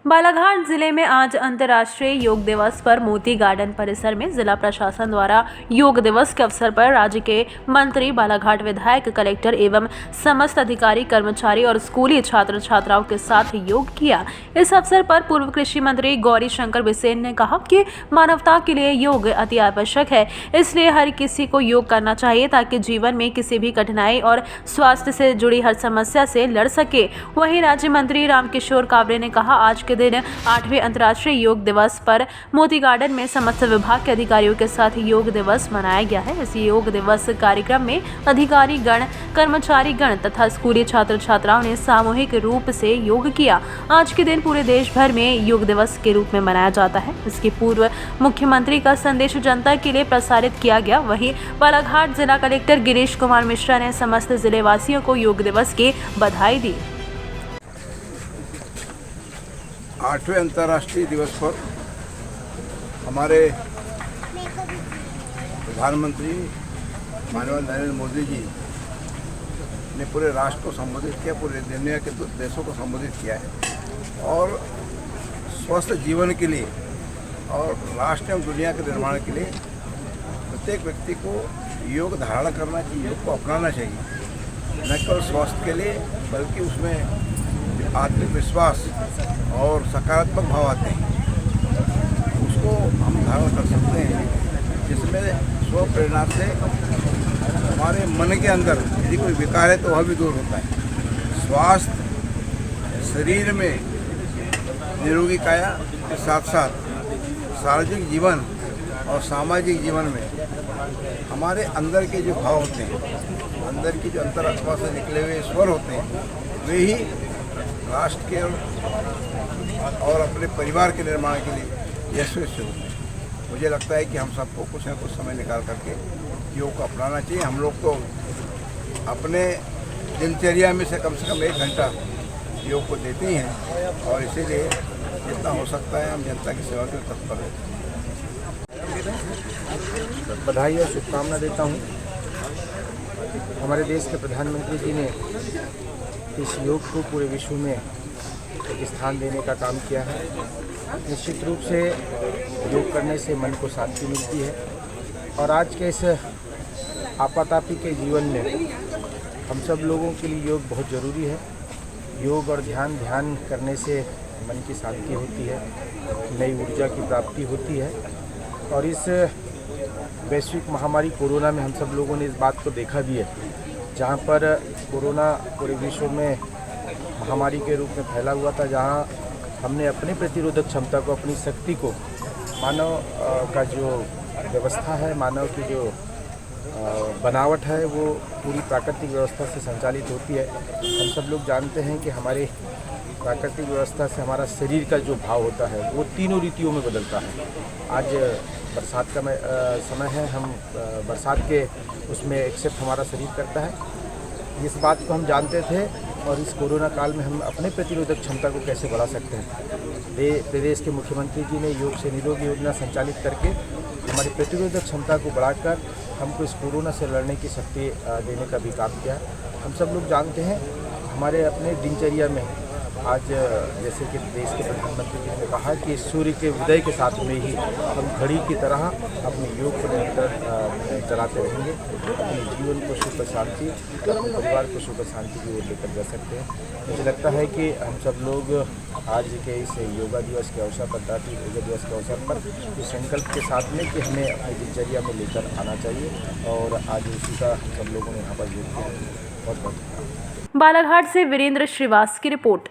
बालाघाट जिले में आज अंतर्राष्ट्रीय योग दिवस पर मोती गार्डन परिसर में जिला प्रशासन द्वारा योग दिवस के अवसर पर राज्य के मंत्री, बालाघाट विधायक, कलेक्टर एवं समस्त अधिकारी, कर्मचारी और स्कूली छात्र छात्राओं के साथ योग किया। इस अवसर पर पूर्व कृषि मंत्री गौरी शंकर बिसेन ने कहा कि मानवता के लिए योग अति आवश्यक है, इसलिए हर किसी को योग करना चाहिए ताकि जीवन में किसी भी कठिनाई और स्वास्थ्य से जुड़ी हर समस्या से लड़ सके। वहीं राज्य मंत्री रामकिशोर कावरे ने कहा, आज के दिन 8वें अंतर्राष्ट्रीय योग दिवस पर मोती गार्डन में समस्त विभाग के अधिकारियों के साथ योग दिवस मनाया गया है। इस योग दिवस कार्यक्रम में अधिकारी गण, कर्मचारी गण तथा स्कूली छात्र छात्राओं ने सामूहिक रूप से योग किया। आज के दिन पूरे देश भर में योग दिवस के रूप में मनाया जाता है। इसके पूर्व मुख्यमंत्री का संदेश जनता के लिए प्रसारित किया गया। वहीं बालाघाट जिला कलेक्टर गिरीश कुमार मिश्रा ने समस्त जिले वासियों को योग दिवस की बधाई दी। 8वें अंतर्राष्ट्रीय दिवस पर हमारे प्रधानमंत्री माननीय नरेंद्र मोदी जी ने पूरे राष्ट्र को संबोधित किया, पूरे दुनिया के देशों को संबोधित किया है और स्वस्थ जीवन के लिए और राष्ट्र एवं दुनिया के निर्माण के लिए प्रत्येक व्यक्ति को योग धारण करना चाहिए, योग को अपनाना चाहिए। न केवल स्वास्थ्य के लिए बल्कि उसमें आत्मविश्वास और सकारात्मक भाव आते हैं, उसको हम धारण कर सकते हैं, जिसमें स्व प्रेरणा से हमारे मन के अंदर यदि कोई विकार है तो वह भी दूर होता है। स्वास्थ्य शरीर में निरोगी काया के साथ साथ सार्वजनिक जीवन और सामाजिक जीवन में हमारे अंदर के जो भाव होते हैं, अंदर की जो अंतरात्मा से निकले हुए स्वर होते हैं, वे ही राष्ट्र के और अपने परिवार के निर्माण के लिए यशस्वी होते हैं। मुझे लगता है कि हम सबको कुछ न कुछ समय निकाल करके योग को अपनाना चाहिए। हम लोग तो अपने दिनचर्या में से कम 1 घंटा योग को देते ही हैं और इसीलिए जितना हो सकता है हम जनता की सेवा के तत्पर हैं। बधाई और शुभकामना देता हूँ। हमारे देश के प्रधानमंत्री जी ने इस योग को पूरे विश्व में एक स्थान देने का काम किया है। निश्चित रूप से योग करने से मन को शांति मिलती है और आज के इस आपातापी के जीवन में हम सब लोगों के लिए योग बहुत ज़रूरी है। योग और ध्यान करने से मन की शांति होती है, नई ऊर्जा की प्राप्ति होती है और इस वैश्विक महामारी कोरोना में हम सब लोगों ने इस बात को देखा भी है, जहाँ पर कोरोना पूरे विश्व में महामारी के रूप में फैला हुआ था, जहाँ हमने अपने प्रतिरोधक क्षमता को, अपनी शक्ति को, मानव का जो व्यवस्था है, मानव की जो बनावट है, वो पूरी प्राकृतिक व्यवस्था से संचालित होती है। हम सब लोग जानते हैं कि हमारे प्राकृतिक व्यवस्था से हमारा शरीर का जो भाव होता है वो तीनों ऋतुओं में बदलता है। आज बरसात का समय है, हम बरसात के उसमें एक्सेप्ट हमारा शरीर करता है। इस बात को हम जानते थे और इस कोरोना काल में हम अपने प्रतिरोधक क्षमता को कैसे बढ़ा सकते हैं। प्रदेश के मुख्यमंत्री जी ने योग से निरोगी योजना संचालित करके हमारी प्रतिरोधक क्षमता को बढ़ाकर हमको इस कोरोना से लड़ने की शक्ति देने का भी काम किया। हम सब लोग जानते हैं हमारे अपने दिनचर्या में आज जैसे कि देश के प्रधानमंत्री जी ने कहा कि सूर्य के उदय के साथ में ही हम घड़ी की तरह अपने योग को निरंतर चलाते रहेंगे, अपने जीवन को सुख शांति, अपने परिवार को सुख शांति की ओर लेकर जा सकते हैं। मुझे लगता है कि हम सब लोग आज के इस योगा दिवस के अवसर पर, अंतर्राष्ट्रीय योगा दिवस के अवसर पर इस संकल्प के साथ में कि हमें अपनी दिनचर्या में लेकर आना चाहिए और आज उसी का सब लोगों ने यहाँ पर योग किया। बहुत बहुत बालाघाट से वीरेंद्र श्रीवास की रिपोर्ट।